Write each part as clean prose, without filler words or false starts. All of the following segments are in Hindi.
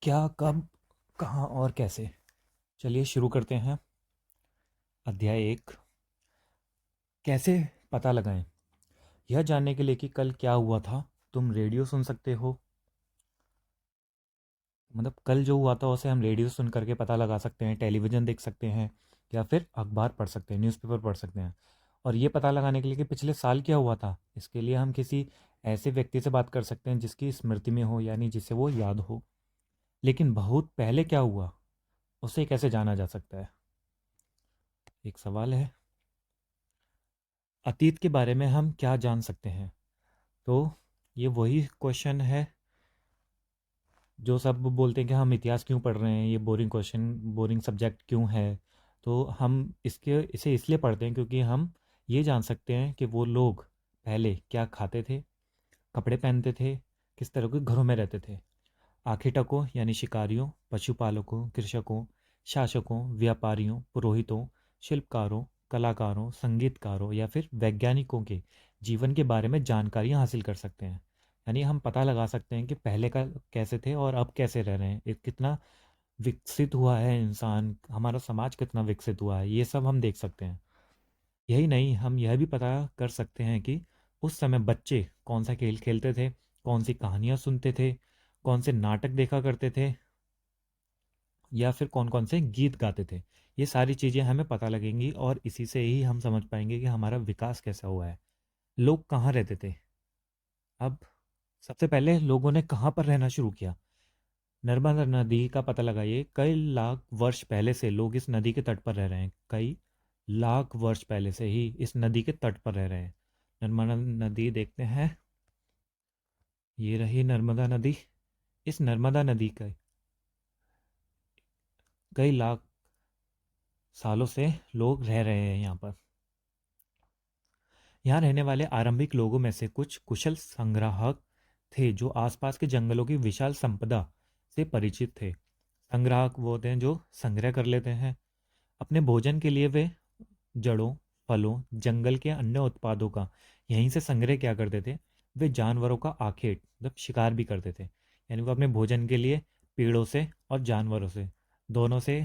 क्या, कब, कहाँ और कैसे। चलिए शुरू करते हैं। अध्याय एक। कैसे पता लगाएं। यह जानने के लिए कि कल क्या हुआ था, तुम रेडियो सुन सकते हो। मतलब कल जो हुआ था उसे हम रेडियो सुन करके पता लगा सकते हैं, टेलीविज़न देख सकते हैं, या फिर अखबार पढ़ सकते हैं, न्यूज़पेपर पढ़ सकते हैं। और ये पता लगाने के लिए कि पिछले साल क्या हुआ था, इसके लिए हम किसी ऐसे व्यक्ति से बात कर सकते हैं जिसकी स्मृति में हो, यानी जिसे वो याद हो। लेकिन बहुत पहले क्या हुआ, उसे कैसे जाना जा सकता है, एक सवाल है। अतीत के बारे में हम क्या जान सकते हैं, तो ये वही क्वेश्चन है जो सब बोलते हैं कि हम इतिहास क्यों पढ़ रहे हैं, ये बोरिंग क्वेश्चन, बोरिंग सब्जेक्ट क्यों है। तो हम इसे इसलिए पढ़ते हैं क्योंकि हम ये जान सकते हैं कि वो लोग पहले क्या खाते थे, कपड़े पहनते थे, किस तरह के घरों में रहते थे। आखेटकों यानी शिकारियों, पशुपालकों, कृषकों, शासकों, व्यापारियों, पुरोहितों, शिल्पकारों, कलाकारों, संगीतकारों या फिर वैज्ञानिकों के जीवन के बारे में जानकारियाँ हासिल कर सकते हैं। यानी हम पता लगा सकते हैं कि पहले का कैसे थे और अब कैसे रह रहे हैं, एक कितना विकसित हुआ है इंसान, हमारा समाज कितना विकसित हुआ है, ये सब हम देख सकते हैं। यही नहीं, हम यह भी पता कर सकते हैं कि उस समय बच्चे कौन सा खेल खेलते थे, कौन सी कहानियाँ सुनते थे, कौन से नाटक देखा करते थे, या फिर कौन कौन से गीत गाते थे। ये सारी चीज़ें हमें पता लगेंगी और इसी से ही हम समझ पाएंगे कि हमारा विकास कैसा हुआ है। लोग कहाँ रहते थे। अब सबसे पहले लोगों ने कहाँ पर रहना शुरू किया। नर्मदा नदी का पता लगाइए। कई लाख वर्ष पहले से लोग इस नदी के तट पर रह रहे हैं। कई लाख वर्ष पहले से ही इस नदी के तट पर रह रहे हैं। नर्मदा नदी देखते हैं, ये रही नर्मदा नदी। इस नर्मदा नदी का कई लाख सालों से लोग रह रहे हैं यहाँ पर। यहाँ रहने वाले आरंभिक लोगों में से कुछ कुशल संग्राहक थे जो आसपास के जंगलों की विशाल संपदा से परिचित थे। संग्राहक वो होते हैं जो संग्रह कर लेते हैं अपने भोजन के लिए। वे जड़ों, फलों, जंगल के अन्य उत्पादों का यहीं से संग्रह क्या करते थे। वे जानवरों का आखेट मतलब शिकार भी करते थे। यानी वो अपने भोजन के लिए पेड़ों से और जानवरों से, दोनों से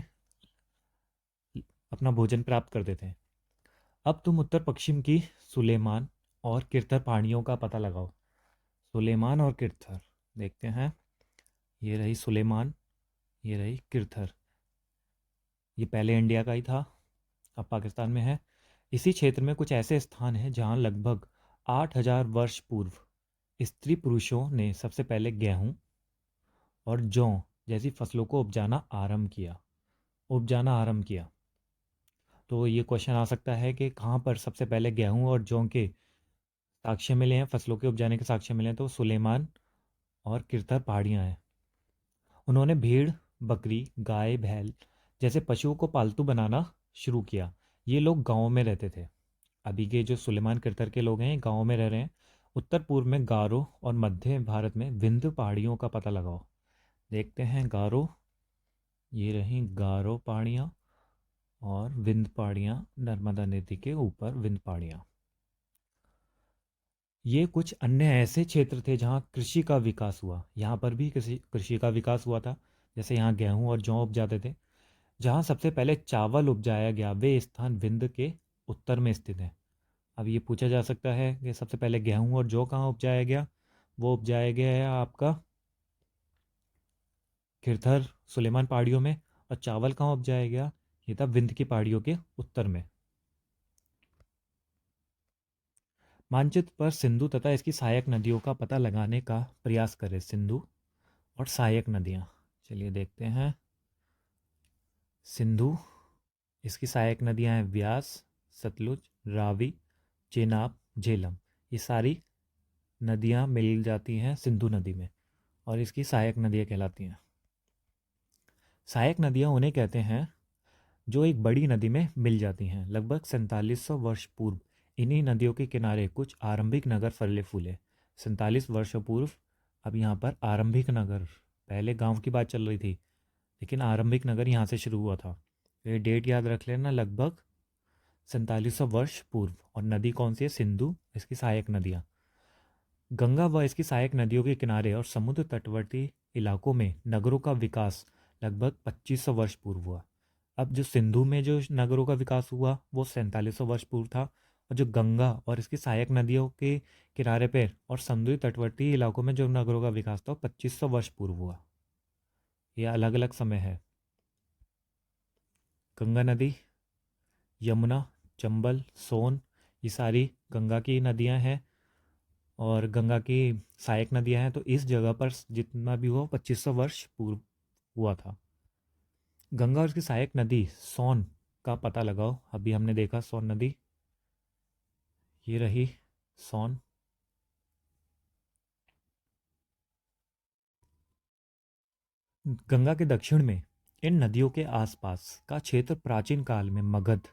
अपना भोजन प्राप्त करते थे। अब तुम उत्तर पश्चिम की सुलेमान और किरथर पहाड़ियों का पता लगाओ। सुलेमान और किरथर देखते हैं, ये रही सुलेमान, ये रही किरथर। ये पहले इंडिया का ही था, अब पाकिस्तान में है। इसी क्षेत्र में कुछ ऐसे स्थान हैं जहां लगभग 8,000 वर्ष पूर्व स्त्री पुरुषों ने सबसे पहले गेहूं और जौ जैसी फसलों को उपजाना आरंभ किया। तो ये क्वेश्चन आ सकता है कि कहाँ पर सबसे पहले गेहूं और जौ के साक्ष्य मिले हैं, फसलों के उपजाने के साक्ष्य मिले हैं। तो सुलेमान और किरथर पहाड़ियाँ हैं। उन्होंने भेड़, बकरी, गाय, बैल जैसे पशुओं को पालतू बनाना शुरू किया। ये लोग गाँव में रहते थे। अभी के जो सुलेमान किरथर के लोग हैं गाँव में रह रहे हैं। उत्तर पूर्व में गारो और मध्य भारत में विंध्य पहाड़ियों का पता लगाओ। देखते हैं गारो, ये रही गारो पहाड़ियाँ, और विंध्य पहाड़ियाँ नर्मदा नदी के ऊपर विंध्य पहाड़ियाँ। ये कुछ अन्य ऐसे क्षेत्र थे जहाँ कृषि का विकास हुआ। यहाँ पर भी कृषि कृषि का विकास हुआ था। जैसे यहाँ गेहूँ और जौ उपजाते थे। जहाँ सबसे पहले चावल उपजाया गया वे स्थान विंध्य के उत्तर में स्थित है। अब ये पूछा जा सकता है कि सबसे पहले गेहूँ और जौ कहाँ उपजाया गया। वो उपजाया गया है आपका खिरथर सुलेमान पहाड़ियों में। और चावल कहाँ उपजाया गया, ये था विंध्य की पहाड़ियों के उत्तर में। मानचित्र पर सिंधु तथा इसकी सहायक नदियों का पता लगाने का प्रयास करें। सिंधु और सहायक नदियाँ, चलिए देखते हैं। सिंधु, इसकी सहायक नदियाँ हैं व्यास, सतलुज, रावी, चेनाब, झेलम। ये सारी नदियाँ मिल जाती हैं सिंधु नदी में और इसकी सहायक नदियाँ कहलाती हैं। सहायक नदियाँ उन्हें कहते हैं जो एक बड़ी नदी में मिल जाती हैं। लगभग 4700 वर्ष पूर्व इन्हीं नदियों के किनारे कुछ आरंभिक नगर फले फूले। 47 वर्षों पूर्व। अब यहाँ पर आरंभिक नगर, पहले गांव की बात चल रही थी लेकिन आरंभिक नगर यहाँ से शुरू हुआ था। तो ये डेट याद रख लेना, लगभग 4700 वर्ष पूर्व। और नदी कौन सी है, सिंधु, इसकी सहायक नदियाँ। गंगा व इसकी सहायक नदियों के किनारे और समुद्र तटवर्ती इलाकों में नगरों का विकास लगभग 2500 वर्ष पूर्व हुआ। अब जो सिंधु में जो नगरों का विकास हुआ वो 4700 वर्ष पूर्व था, और जो गंगा और इसकी सहायक नदियों के किनारे पे और समुद्री तटवर्ती इलाकों में जो नगरों का विकास था वो 2500 वर्ष पूर्व हुआ। ये अलग अलग समय है। गंगा नदी, यमुना, चंबल, सोन, ये सारी गंगा की नदियां हैं और गंगा की सहायक नदियां हैं। तो इस जगह पर जितना भी हुआ 2500 वर्ष पूर्व हुआ था। गंगा और उसकी सहायक नदी सोन का पता लगाओ। अभी हमने देखा सोन नदी, ये रही सोन। गंगा के दक्षिण में इन नदियों के आसपास का क्षेत्र प्राचीन काल में मगध,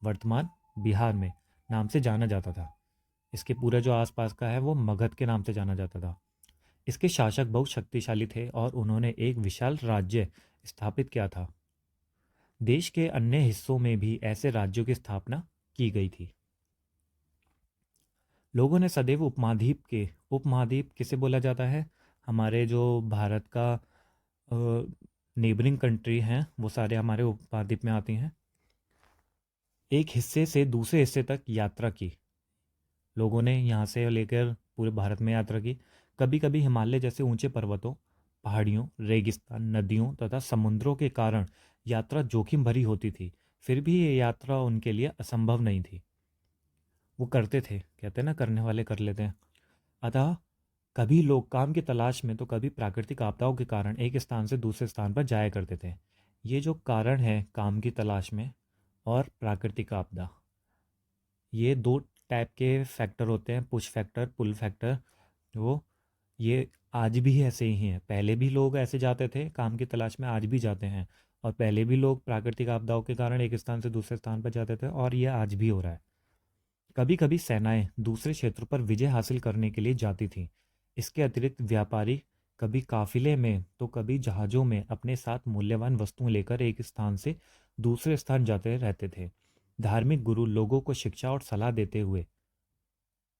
वर्तमान बिहार में, नाम से जाना जाता था। इसके पूरा जो आसपास का है वो मगध के नाम से जाना जाता था। इसके शासक बहुत शक्तिशाली थे और उन्होंने एक विशाल राज्य स्थापित किया था। देश के अन्य हिस्सों में भी ऐसे राज्यों की स्थापना की गई थी। लोगों ने सदैव उपमहाद्वीप के, उपमहाद्वीप किसे बोला जाता है, हमारे जो भारत का नेबरिंग कंट्री हैं वो सारे हमारे उपमहाद्वीप में आती हैं, एक हिस्से से दूसरे हिस्से तक यात्रा की। लोगों ने यहाँ से लेकर पूरे भारत में यात्रा की। कभी कभी हिमालय जैसे ऊंचे पर्वतों, पहाड़ियों, रेगिस्तान, नदियों तथा समुद्रों के कारण यात्रा जोखिम भरी होती थी। फिर भी ये यात्रा उनके लिए असंभव नहीं थी। वो करते थे, कहते हैं ना, करने वाले कर लेते हैं। अतः कभी लोग काम की तलाश में तो कभी प्राकृतिक आपदाओं के कारण एक स्थान से दूसरे स्थान पर जाया करते थे। ये जो कारण है काम की तलाश में और प्राकृतिक आपदा, ये दो टाइप के फैक्टर होते हैं, पुश फैक्टर, पुल फैक्टर। वो ये आज भी ऐसे ही हैं। पहले भी लोग ऐसे जाते थे काम की तलाश में, आज भी जाते हैं। और पहले भी लोग प्राकृतिक आपदाओं के कारण एक स्थान से दूसरे स्थान पर जाते थे, और ये आज भी हो रहा है। कभी कभी सेनाएं दूसरे क्षेत्र पर विजय हासिल करने के लिए जाती थीं। इसके अतिरिक्त व्यापारी कभी काफिले में तो कभी जहाज़ों में अपने साथ मूल्यवान वस्तुएं लेकर एक स्थान से दूसरे स्थान जाते रहते थे। धार्मिक गुरु लोगों को शिक्षा और सलाह देते हुए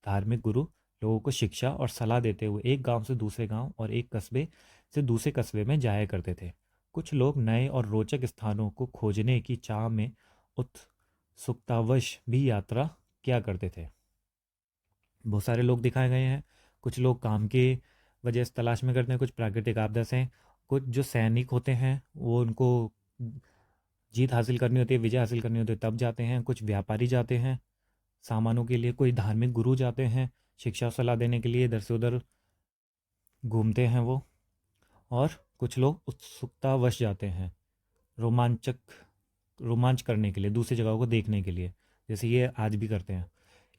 धार्मिक गुरु लोगों को शिक्षा और सलाह देते हुए एक गांव से दूसरे गांव और एक कस्बे से दूसरे कस्बे में जाया करते थे। कुछ लोग नए और रोचक स्थानों को खोजने की चाह में उत्सुकतावश भी यात्रा किया करते थे। बहुत सारे लोग दिखाए गए हैं। कुछ लोग काम की वजह से तलाश में करते हैं, कुछ प्राकृतिक आपदा से। कुछ जो सैनिक होते हैं वो उनको जीत हासिल करनी होती है, विजय हासिल करनी होती है, तब जाते हैं। कुछ व्यापारी जाते हैं सामानों के लिए, कोई धार्मिक गुरु जाते हैं शिक्षा सलाह देने के लिए, इधर से उधर घूमते हैं वो। और कुछ लोग उत्सुकतावश जाते हैं रोमांच करने के लिए, दूसरी जगहों को देखने के लिए, जैसे ये आज भी करते हैं।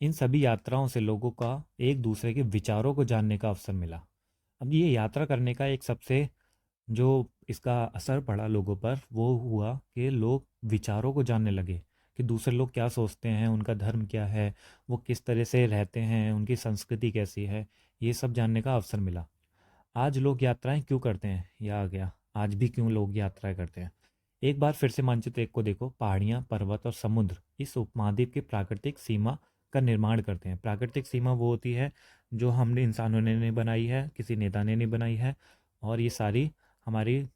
इन सभी यात्राओं से लोगों का एक दूसरे के विचारों को जानने का अवसर मिला। अब ये यात्रा करने का एक सबसे जो इसका असर पड़ा लोगों पर वो हुआ कि लोग विचारों को जानने लगे कि दूसरे लोग क्या सोचते हैं, उनका धर्म क्या है, वो किस तरह से रहते हैं, उनकी संस्कृति कैसी है, ये सब जानने का अवसर मिला। आज लोग यात्राएं क्यों करते हैं, यह आ गया, आज भी क्यों लोग यात्राएं करते हैं। एक बार फिर से मानचित्र एक को देखो। पहाड़ियाँ, पर्वत और समुद्र इस उपमहाद्वीप की प्राकृतिक सीमा का निर्माण करते हैं। प्राकृतिक सीमा वो होती है जो हमने इंसानों ने नहीं बनाई है, किसी नेता ने नहीं बनाई है, और ये सारी हमारी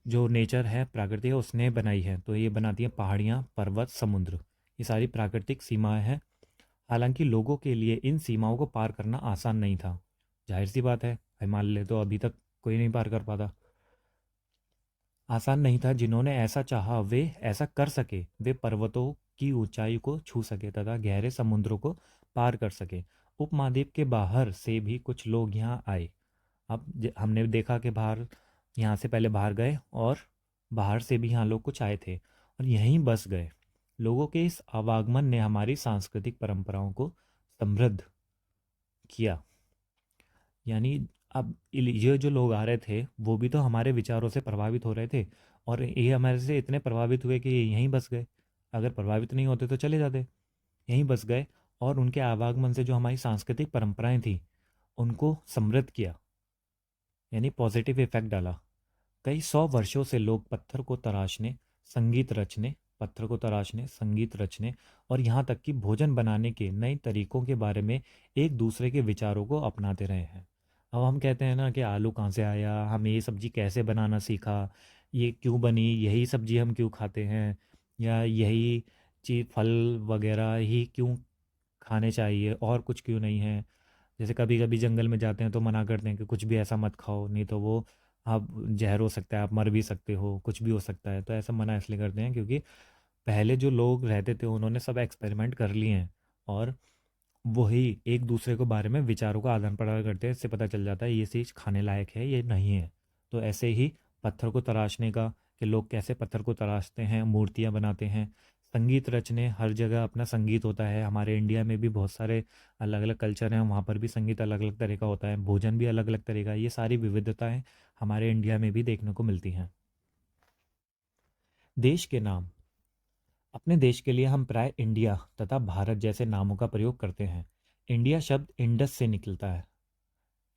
जो नेचर है, प्रकृति है, उसने बनाई है। तो ये बनाती है पहाड़ियाँ, पर्वत, समुद्र, ये सारी प्राकृतिक सीमाएं हैं। हालांकि लोगों के लिए इन सीमाओं को पार करना आसान नहीं था। जाहिर सी बात है, हिमालय तो अभी तक कोई नहीं पार कर पाता। आसान नहीं था। जिन्होंने ऐसा चाहा वे ऐसा कर सके। वे पर्वतों की ऊंचाई को छू सके तथा गहरे समुद्रों को पार कर सके। उपमहाद्वीप के बाहर से भी कुछ लोग यहाँ आए। अब हमने देखा कि बाहर, यहाँ से पहले बाहर गए और बाहर से भी यहाँ लोग कुछ आए थे और यहीं बस गए। लोगों के इस आवागमन ने हमारी सांस्कृतिक परंपराओं को समृद्ध किया। यानी अब ये जो लोग आ रहे थे वो भी तो हमारे विचारों से प्रभावित हो रहे थे, और ये हमारे से इतने प्रभावित हुए कि ये यहीं बस गए। अगर प्रभावित नहीं होते तो चले जाते, यहीं बस गए। और उनके आवागमन से जो हमारी सांस्कृतिक परंपराएं थी उनको समृद्ध किया, यानी पॉजिटिव इफेक्ट डाला। कई सौ वर्षों से लोग पत्थर को तराशने, संगीत रचने पत्थर को तराशने, संगीत रचने और यहाँ तक कि भोजन बनाने के नए तरीकों के बारे में एक दूसरे के विचारों को अपनाते रहे हैं। अब हम कहते हैं ना कि आलू कहाँ से आया, हमें ये सब्जी कैसे बनाना सीखा, ये क्यों बनी, यही सब्जी हम क्यों खाते हैं, या यही चीज़ फल वगैरह ही क्यों खाने चाहिए और कुछ क्यों नहीं है। जैसे कभी कभी जंगल में जाते हैं तो मना करते हैं कि कुछ भी ऐसा मत खाओ, नहीं तो वो आप जहर हो सकता है, आप मर भी सकते हो, कुछ भी हो सकता है। तो ऐसा मना इसलिए करते हैं क्योंकि पहले जो लोग रहते थे उन्होंने सब एक्सपेरिमेंट कर लिए हैं, और वही एक दूसरे के बारे में विचारों का आदान प्रदान करते हैं। इससे पता चल जाता है ये चीज़ खाने लायक है, ये नहीं है। तो ऐसे ही पत्थर को तराशने का, कि लोग कैसे पत्थर को तराशते हैं, मूर्तियाँ बनाते हैं। संगीत रचने, हर जगह अपना संगीत होता है। हमारे इंडिया में भी बहुत सारे अलग अलग कल्चर हैं, वहाँ पर भी संगीत अलग अलग तरह का होता है, भोजन भी अलग अलग तरह का है। ये सारी विविधताएं हमारे इंडिया में भी देखने को मिलती हैं। देश के नाम। अपने देश के लिए हम प्राय इंडिया तथा भारत जैसे नामों का प्रयोग करते हैं। इंडिया शब्द इंडस से निकलता है।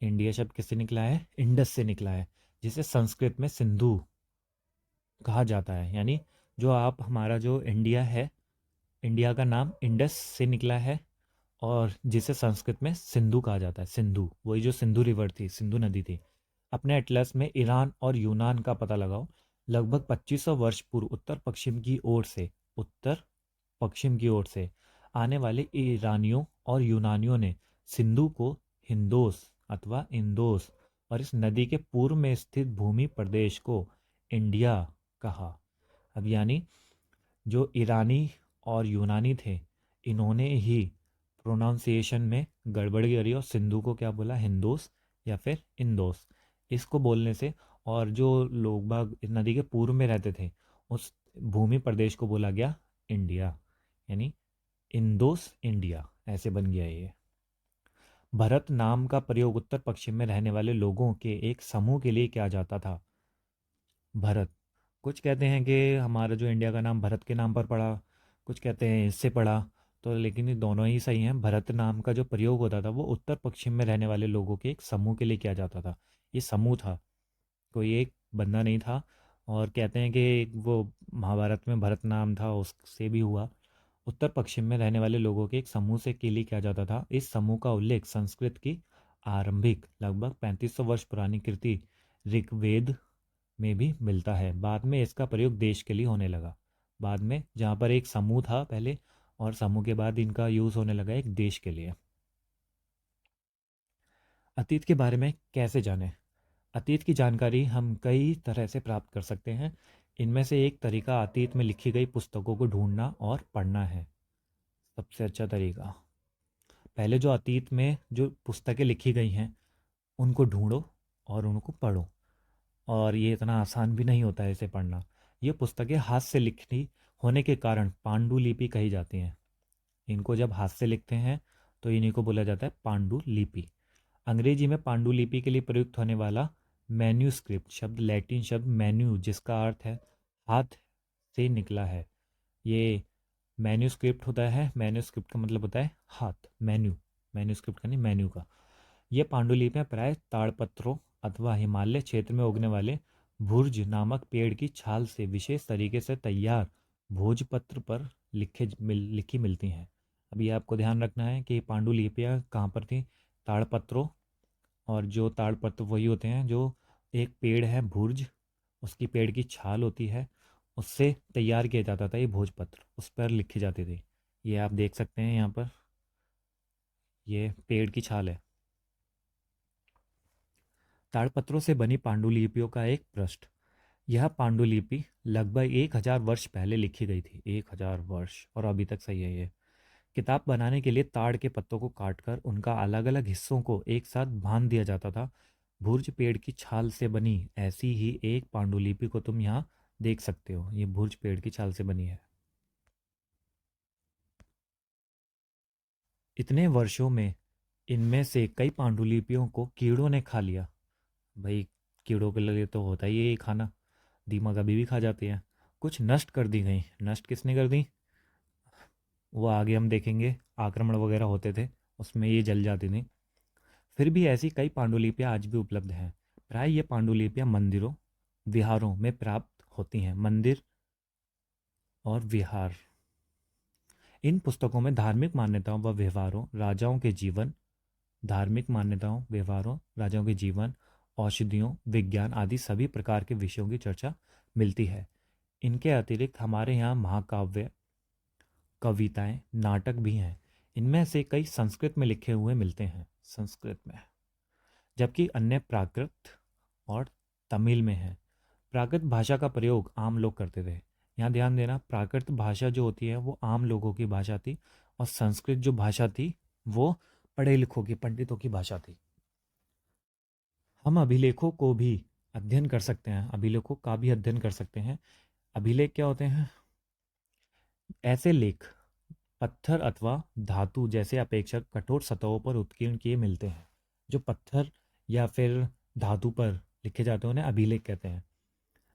इंडिया शब्द किससे निकला है? इंडस से निकला है, जिसे संस्कृत में सिंधु कहा जाता है। यानी जो आप हमारा जो इंडिया है, इंडिया का नाम इंडस से निकला है, और जिसे संस्कृत में सिंधु कहा जाता है। सिंधु, वही जो सिंधु रिवर थी, सिंधु नदी थी। अपने एटलस में ईरान और यूनान का पता लगाओ। लगभग 2500 वर्ष पूर्व उत्तर पश्चिम की ओर से आने वाले ईरानियों और यूनानियों ने सिंधु को हिंदोस अथवा इंदोस, और इस नदी के पूर्व में स्थित भूमि प्रदेश को इंडिया कहा। अब यानी जो ईरानी और यूनानी थे, इन्होंने ही प्रोनाउंसिएशन में गड़बड़ी करी और सिंधु को क्या बोला? हिंदोस या फिर इंदोस। इसको बोलने से, और जो लोग बाग इस नदी के पूर्व में रहते थे, उस भूमि प्रदेश को बोला गया इंडिया। यानी इंदोस इंडिया, ऐसे बन गया ये। भरत नाम का प्रयोग उत्तर पश्चिम में रहने वाले लोगों के एक समूह के लिए किया जाता था। भरत, कुछ कहते हैं कि हमारा जो इंडिया का नाम भरत के नाम पर पड़ा, कुछ कहते हैं इससे पड़ा। तो लेकिन ये दोनों ही सही हैं। भरत नाम का जो प्रयोग होता था वो उत्तर पश्चिम में रहने वाले लोगों के एक समूह के लिए किया जाता था। ये समूह था, कोई एक बंदा नहीं था। और कहते हैं कि वो महाभारत में भरत नाम था, उससे भी हुआ। उत्तर पश्चिम में रहने वाले लोगों के एक समूह से के लिए किया जाता था। इस समूह का उल्लेख संस्कृत की आरंभिक लगभग 3500 वर्ष पुरानी कृति ऋग्वेद में भी मिलता है। बाद में इसका प्रयोग देश के लिए होने लगा। बाद में जहाँ पर एक समूह था पहले, और समूह के बाद इनका यूज़ होने लगा एक देश के लिए। अतीत के बारे में कैसे जानें? अतीत की जानकारी हम कई तरह से प्राप्त कर सकते हैं। इनमें से एक तरीका अतीत में लिखी गई पुस्तकों को ढूंढना और पढ़ना है। सबसे अच्छा तरीका, पहले जो अतीत में जो पुस्तकें लिखी गई हैं उनको ढूंढो और उनको पढ़ो। और ये इतना आसान भी नहीं होता है इसे पढ़ना। ये पुस्तकें हाथ से लिखी होने के कारण पांडुलिपि कही जाती हैं। इनको जब हाथ से लिखते हैं तो इन्हीं को बोला जाता है पांडुलिपि। अंग्रेजी में पांडुलिपि के लिए प्रयुक्त होने वाला मैन्यूस्क्रिप्ट शब्द लैटिन शब्द मैन्यू, जिसका अर्थ है हाथ, से निकला है। ये मैन्यूस्क्रिप्ट होता है, मैन्यूस्क्रिप्ट का मतलब होता है हाथ, मेन्यू, मैन्यूस्क्रिप्ट का नहीं, मेन्यू का। ये पांडुलिपियां प्राय ताड़पत्रों अथवा हिमालय क्षेत्र में उगने वाले भुर्ज नामक पेड़ की छाल से विशेष तरीके से तैयार भोजपत्र पर लिखी मिलती हैं। अभी आपको ध्यान रखना है कि पांडुलिपियां कहाँ पर थी? ताड़पत्रों, और जो ताड़पत्र वही होते हैं जो एक पेड़ है भुर्ज, उसकी पेड़ की छाल होती है, उससे तैयार किया जाता था ये भोजपत्र, उस पर लिखे जाते थे। ये आप देख सकते हैं यहाँ पर, ये पेड़ की छाल है। ताड़पत्रों से बनी पांडुलिपियों का एक पृष्ठ। यह पांडुलिपि लगभग 1000 वर्ष पहले लिखी गई थी। 1000 वर्ष, और अभी तक सही है ये। किताब बनाने के लिए ताड़ के पत्तों को काटकर उनका अलग अलग हिस्सों को एक साथ बांध दिया जाता था। भुर्ज पेड़ की छाल से बनी ऐसी ही एक पांडुलिपि को तुम यहाँ देख सकते हो। ये भुर्ज पेड़ की छाल से बनी है। इतने वर्षों में इनमें से कई पांडुलिपियों को कीड़ों ने खा लिया। भाई, कीड़ों के लिए तो होता ही है ये खाना, दीमक अभी भी खा जाते हैं। कुछ नष्ट कर दी गई। नष्ट किसने कर दी? वो आगे हम देखेंगे, आक्रमण वगैरह होते थे उसमें ये जल जाती थी। फिर भी ऐसी कई पांडुलिपियां आज भी उपलब्ध हैं। प्राय ये पांडुलिपियां मंदिरों, विहारों में प्राप्त होती हैं। मंदिर और विहार। इन पुस्तकों में धार्मिक मान्यताओं व व्यवहारों, राजाओं के जीवन, धार्मिक मान्यताओं, व्यवहारों, राजाओं के जीवन, औषधियों, विज्ञान आदि सभी प्रकार के विषयों की चर्चा मिलती है। इनके अतिरिक्त हमारे यहाँ महाकाव्य, कविताएं, नाटक भी हैं। इनमें से कई संस्कृत में लिखे हुए मिलते हैं, संस्कृत में, जबकि अन्य प्राकृत और तमिल में है। प्राकृत भाषा का प्रयोग आम लोग करते थे। यहाँ ध्यान देना, प्राकृत भाषा जो होती है वो आम लोगों की भाषा थी, और संस्कृत जो भाषा थी वो पढ़े लिखों की, पंडितों की भाषा थी। हम अभिलेखों को भी अध्ययन कर सकते हैं, अभिलेखों का भी अध्ययन कर सकते हैं। अभिलेख क्या होते हैं? ऐसे लेख पत्थर अथवा धातु जैसे अपेक्षाकृत कठोर सतहों पर उत्कीर्ण किए मिलते हैं। जो पत्थर या फिर धातु पर लिखे जाते हैं उन्हें अभिलेख कहते हैं।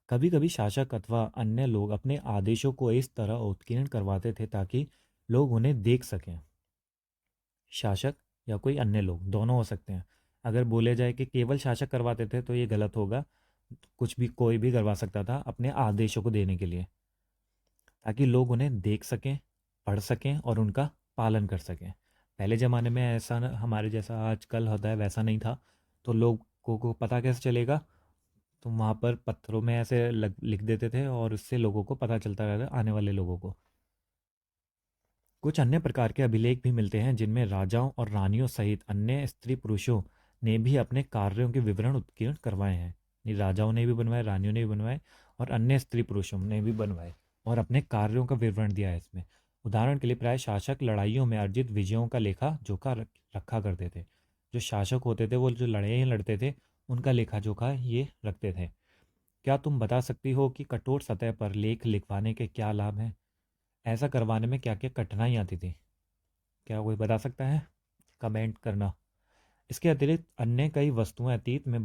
कभी कभी शासक अथवा अन्य लोग अपने आदेशों को इस तरह उत्कीर्ण करवाते थे ताकि लोग उन्हें देख सकें। शासक या कोई अन्य लोग, दोनों हो सकते हैं। अगर बोले जाए कि केवल शासक करवाते थे तो ये गलत होगा। कुछ भी, कोई भी करवा सकता था अपने आदेशों को देने के लिए, ताकि लोग उन्हें देख सकें, पढ़ सकें और उनका पालन कर सकें। पहले ज़माने में ऐसा हमारे जैसा आजकल होता है वैसा नहीं था, तो लोगों को पता कैसे चलेगा? तो वहाँ पर पत्थरों में ऐसे लिख देते थे और उससे लोगों को पता चलता रहता, आने वाले लोगों को। कुछ अन्य प्रकार के अभिलेख भी मिलते हैं जिनमें राजाओं और रानियों सहित अन्य स्त्री पुरुषों ने भी अपने कार्यों के विवरण उत्कीर्ण करवाए हैं। ये राजाओं ने भी बनवाए, रानियों ने भी बनवाए, और अन्य स्त्री पुरुषों ने भी बनवाए और अपने कार्यों का विवरण दिया है इसमें। उदाहरण के लिए प्राय शासक लड़ाइयों में अर्जित विजयों का लेखा जोखा रखा करते थे। जो शासक होते थे वो जो लड़ाइयाँ लड़ते थे उनका लेखा जोखा ये रखते थे। क्या तुम बता सकती हो कि कठोर सतह पर लेख लिखवाने के क्या लाभ हैं? ऐसा करवाने में क्या क्या कठिनाई आती थी? क्या कोई बता सकता है? कमेंट करना। इसके अतिरिक्त अन्य कई वस्तुएं अतीत में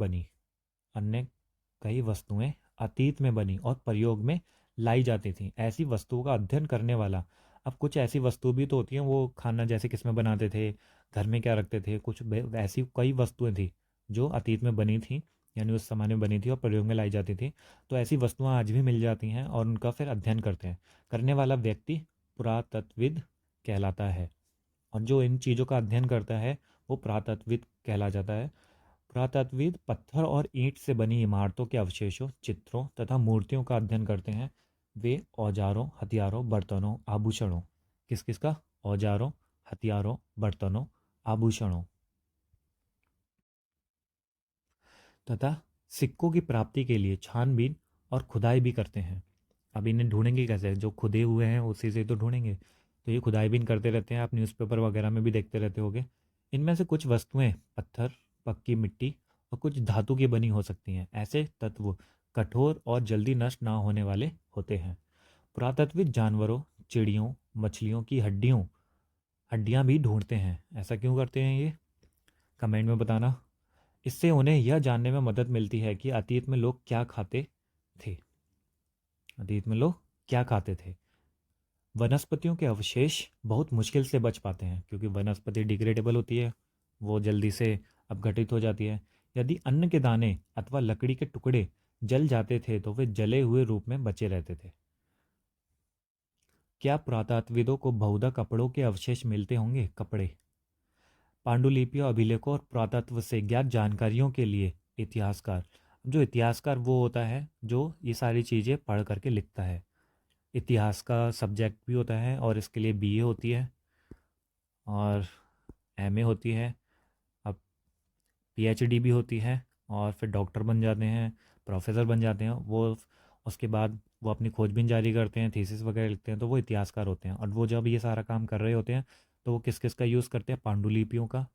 बनी और प्रयोग में लाई जाती थी। ऐसी वस्तुओं का अध्ययन करने वाला, अब कुछ ऐसी वस्तु भी तो होती हैं, वो खाना जैसे किस में बनाते थे, घर में क्या रखते थे, कुछ ऐसी कई वस्तुएं थी जो अतीत में बनी थी, यानी उस समय में बनी थी और प्रयोग में लाई जाती थी। तो ऐसी वस्तुएं आज भी मिल जाती हैं और उनका फिर अध्ययन करते हैं। करने वाला व्यक्ति पुरातत्वविद कहलाता है, और जो इन चीज़ों का अध्ययन करता है वो पुरातत्वविद कहला जाता है। पुरातत्वविद पत्थर और ईंट से बनी इमारतों के अवशेषों, चित्रों तथा मूर्तियों का अध्ययन करते हैं। वे औजारों, हथियारों, बर्तनों, आभूषणों, किस किस का? औजारों, हथियारों, बर्तनों, आभूषणों तथा सिक्कों की प्राप्ति के लिए छानबीन और खुदाई भी करते हैं। अब इन्हें ढूंढेंगे कैसे? जो खुदे हुए हैं उसी से तो ढूंढेंगे। तो ये खुदाई भी करते रहते हैं, आप न्यूज़पेपर वगैरह में भी देखते रहते होगे। इनमें से कुछ वस्तुएं पत्थर, पक्की मिट्टी और कुछ धातु की बनी हो सकती हैं। ऐसे तत्व कठोर और जल्दी नष्ट ना होने वाले होते हैं। पुरातत्वविद जानवरों, चिड़ियों, मछलियों की हड्डियां भी ढूंढते हैं। ऐसा क्यों करते हैं ये? कमेंट में बताना। इससे उन्हें यह जानने में मदद मिलती है कि अतीत में लोग क्या खाते थे। अतीत में लोग क्या खाते थे। वनस्पतियों के अवशेष बहुत मुश्किल से बच पाते हैं, क्योंकि वनस्पति डिग्रेडेबल होती है, वो जल्दी से अपघटित हो जाती है। यदि अन्न के दाने अथवा लकड़ी के टुकड़े जल जाते थे तो वे जले हुए रूप में बचे रहते थे। क्या पुरातत्वविदों को बहुधा कपड़ों के अवशेष मिलते होंगे? कपड़े। पांडुलिपियों, अभिलेखों और पुरातत्व से ज्ञात जानकारियों के लिए इतिहासकार, जो इतिहासकार वो होता है जो ये सारी चीज़ें पढ़ करके लिखता है। इतिहास का सब्जेक्ट भी होता है और इसके लिए बीए होती है और एमए होती है, अब पीएचडी भी होती है, और फिर डॉक्टर बन जाते हैं, प्रोफेसर बन जाते हैं वो। उसके बाद वो अपनी खोजबीन जारी करते हैं, थीसिस वगैरह लिखते हैं, तो वो इतिहासकार होते हैं। और वो जब ये सारा काम कर रहे होते हैं तो वो किस किस का यूज़ करते हैं? पांडुलिपियों का,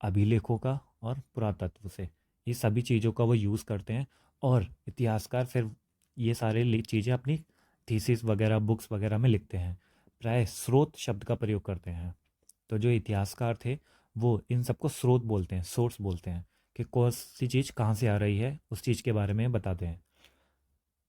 अभिलेखों का और पुरातत्व से, ये सभी चीज़ों का वो यूज़ करते हैं। और इतिहासकार फिर ये सारे चीज़ें अपनी थीसिस वगैरह, बुक्स वगैरह में लिखते हैं। प्राय स्रोत शब्द का प्रयोग करते हैं। तो जो इतिहासकार थे वो इन सबको स्रोत बोलते हैं, सोर्स बोलते हैं, कि कौन सी चीज़ कहाँ से आ रही है उस चीज़ के बारे में बताते हैं।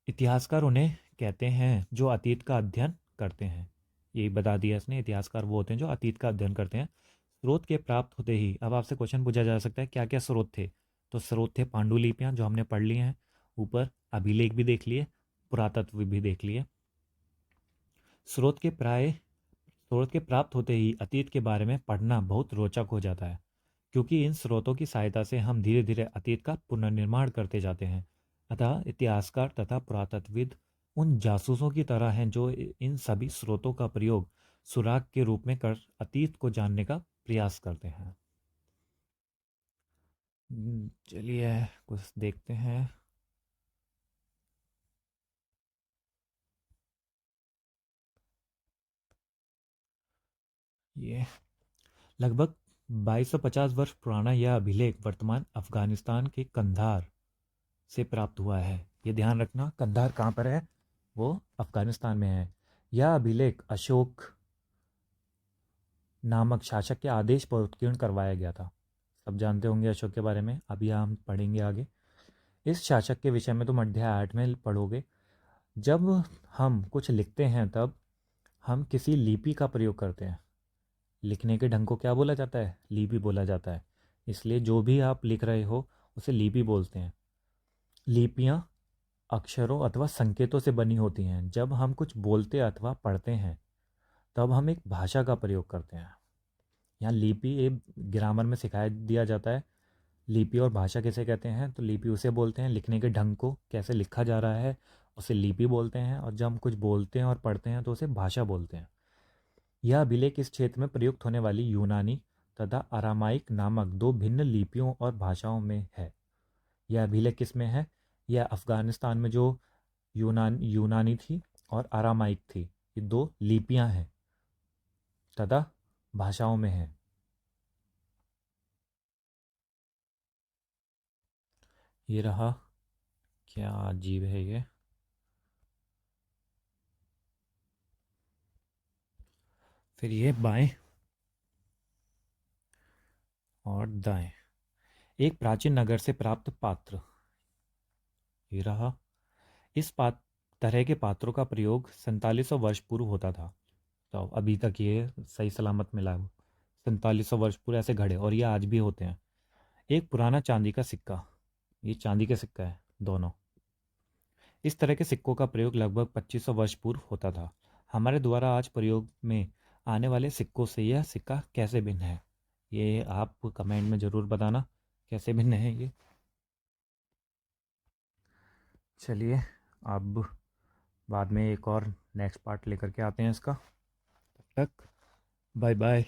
इतिहासकार उन्हें कहते हैं जो अतीत का अध्ययन करते हैं। यही बता दिया इसने, इतिहासकार वो होते हैं जो अतीत का अध्ययन करते हैं। स्रोत के प्राप्त होते ही अब आपसे क्वेश्चन पूछा जा सकता है क्या क्या स्रोत थे? तो स्रोत थे पांडुलिपियाँ जो हमने पढ़ ली हैं ऊपर, अभिलेख भी देख लिए, पुरातत्व भी देख लिए। स्रोत के प्राप्त होते ही अतीत के बारे में पढ़ना बहुत रोचक हो जाता है, क्योंकि इन स्रोतों की सहायता से हम धीरे धीरे अतीत का पुनर्निर्माण करते जाते हैं। अतः इतिहासकार तथा पुरातत्वविद उन जासूसों की तरह हैं जो इन सभी स्रोतों का प्रयोग सुराग के रूप में कर अतीत को जानने का प्रयास करते हैं। चलिए कुछ देखते हैं। ये लगभग 2250 वर्ष पुराना यह अभिलेख वर्तमान अफगानिस्तान के कंधार से प्राप्त हुआ है। ये ध्यान रखना, कंधार कहाँ पर है? वो अफगानिस्तान में है। यह अभिलेख अशोक नामक शासक के आदेश पर उत्कीर्ण करवाया गया था। सब जानते होंगे अशोक के बारे में, अभी हम पढ़ेंगे आगे। इस शासक के विषय में तुम अध्याय 8 में पढ़ोगे। जब हम कुछ लिखते हैं तब हम किसी लिपि का प्रयोग करते हैं। लिखने के ढंग को क्या बोला जाता है? लिपि बोला जाता है। इसलिए जो भी आप लिख रहे हो उसे लिपि बोलते हैं। लिपियाँ अक्षरों अथवा संकेतों से बनी होती हैं। जब हम कुछ बोलते अथवा पढ़ते हैं तब हम एक भाषा का प्रयोग करते हैं। यहाँ लिपि एक ग्रामर में सिखाया दिया जाता है। लिपि और भाषा किसे कहते हैं? तो लिपि उसे बोलते हैं, लिखने के ढंग को कैसे लिखा जा रहा है उसे लिपि बोलते हैं, और जब हम कुछ बोलते हैं और पढ़ते हैं तो उसे भाषा बोलते हैं। यह अभिलेख इस क्षेत्र में प्रयुक्त होने वाली यूनानी तथा अरामाइक नामक दो भिन्न लिपियों और भाषाओं में है। यह अभिलेख किस में है? यह अफगानिस्तान में जो यूनानी थी और अरामाइक थी, ये दो लिपियां हैं तथा भाषाओं में है। ये रहा, क्या अजीब है ये। फिर ये बाएं और दाएं। एक प्राचीन नगर से प्राप्त पात्र। ये रहा। इस तरह के पात्रों का प्रयोग 4700 वर्ष पूर्व होता था। तो अभी तक ये सही सलामत मिला है। 4700 वर्ष पूर्व ऐसे घड़े, और ये आज भी होते हैं। एक पुराना चांदी का सिक्का। ये चांदी का सिक्का है दोनों। इस तरह के सिक्कों का प्रयोग लगभग 2500 वर्ष पूर्व होता था। हमारे द्वारा आज प्रयोग में आने वाले सिक्कों से यह सिक्का कैसे भिन्न है? ये आप कमेंट में ज़रूर बताना कैसे भिन्न है ये। चलिए अब बाद में एक और नेक्स्ट पार्ट लेकर के आते हैं इसका। तब तक बाय बाय।